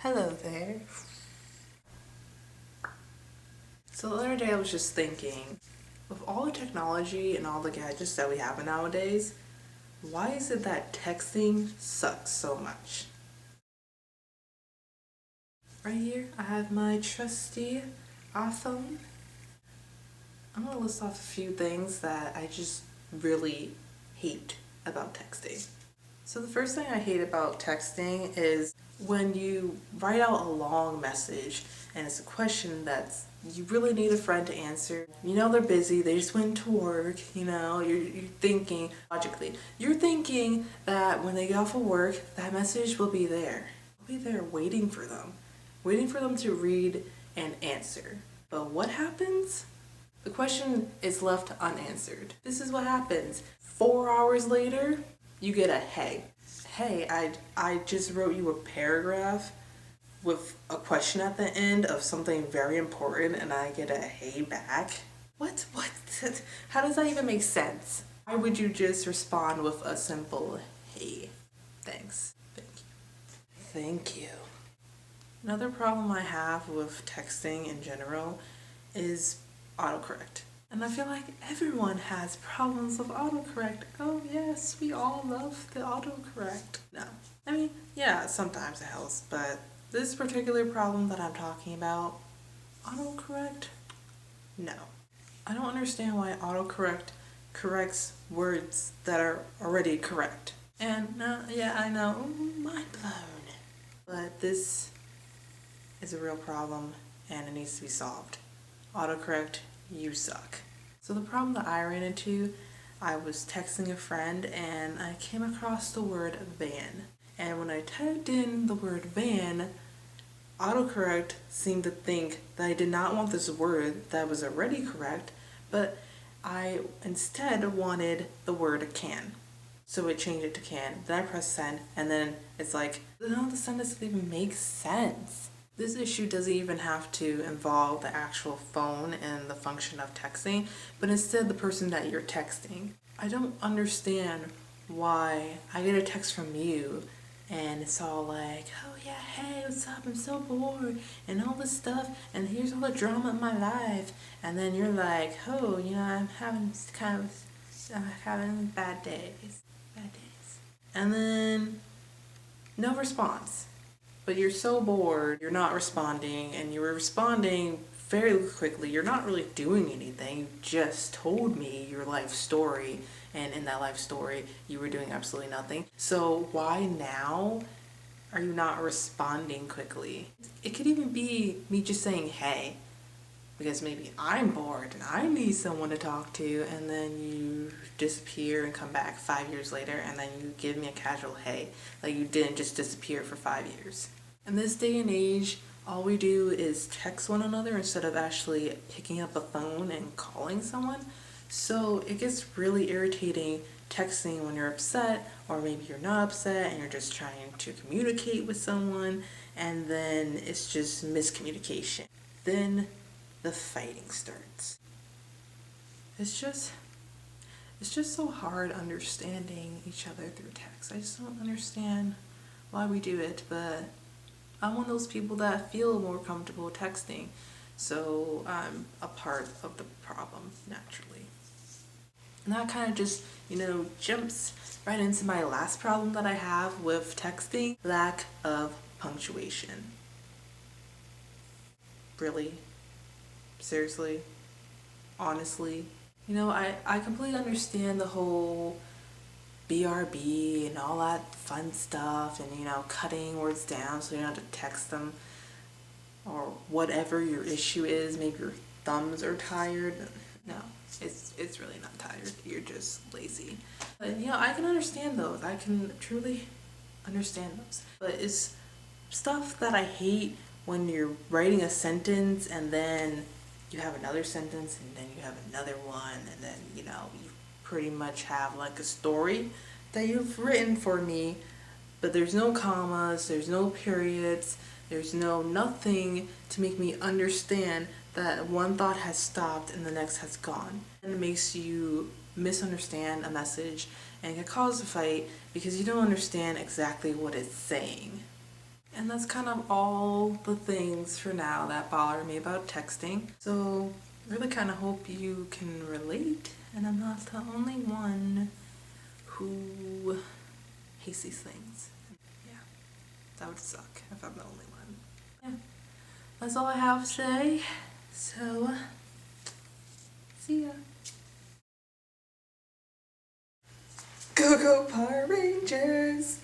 Hello there. So the other day I was just thinking, with all the technology and all the gadgets that we have nowadays, why is it that texting sucks so much? Right here, I have my trusty iPhone. I'm gonna list off a few things that I just really hate about texting. So the first thing I hate about texting is when you write out a long message and it's a question that's you really need a friend to answer. You know they're busy, they just went to work, you're thinking logically. You're thinking that when they get off of work, that message will be there. It'll be there waiting for them to read and answer. But what happens? The question is left unanswered. This is what happens. 4 hours later, you get a hey. Hey, I just wrote you a paragraph with a question at the end of something very important and I get a hey back. What? How does that even make sense? Why would you just respond with a simple hey? Thanks. Thank you. Thank you. Another problem I have with texting in general is autocorrect. And I feel like everyone has problems with autocorrect. Oh yes, we all love the autocorrect. No. I mean, yeah, sometimes it helps, but this particular problem that I'm talking about, autocorrect? No. I don't understand why autocorrect corrects words that are already correct. And yeah, I know, mind blown. But this is a real problem and it needs to be solved. Autocorrect, you suck. So the problem that I ran into, I was texting a friend and I came across the word van. And when I typed in the word van, autocorrect seemed to think that I did not want this word that was already correct, but I instead wanted the word can. So it changed it to can. Then I pressed send, and then it's like, no, the sentence doesn't even make sense. This issue doesn't even have to involve the actual phone and the function of texting, but instead the person that you're texting. I don't understand why I get a text from you and it's all like, oh yeah, hey, what's up? I'm so bored and all this stuff and here's all the drama in my life. And then you're like, oh, I'm having bad days. Bad days. And then no response. But you're so bored, you're not responding, and you were responding very quickly. You're not really doing anything. You just told me your life story, and in that life story, you were doing absolutely nothing. So why now are you not responding quickly? It could even be me just saying hey, because maybe I'm bored and I need someone to talk to, and then you disappear and come back 5 years later, and then you give me a casual hey, like you didn't just disappear for 5 years. In this day and age, all we do is text one another instead of actually picking up a phone and calling someone. So it gets really irritating texting when you're upset, or maybe you're not upset and you're just trying to communicate with someone, and then it's just miscommunication. Then the fighting starts. It's just so hard understanding each other through text. I just don't understand why we do it, but I'm one of those people that feel more comfortable texting, so I'm a part of the problem naturally. And that kind of just, jumps right into my last problem that I have with texting, lack of punctuation. Really? Seriously? Honestly? I completely understand the whole BRB and all that fun stuff and, cutting words down so you don't have to text them or whatever your issue is. Maybe your thumbs are tired. No, it's really not tired. You're just lazy. But, I can understand those. I can truly understand those. But it's stuff that I hate when you're writing a sentence and then you have another sentence and then you have another one and then, you pretty much have like a story that you've written for me, but there's no commas, there's no periods, there's no nothing to make me understand that one thought has stopped and the next has gone. And it makes you misunderstand a message and can cause a fight because you don't understand exactly what it's saying. And that's kind of all the things for now that bother me about texting. So really kind of hope you can relate and I'm not the only one who hates these things. Yeah, that would suck if I'm the only one. Yeah, that's all I have to say. So, see ya. Go Power Rangers!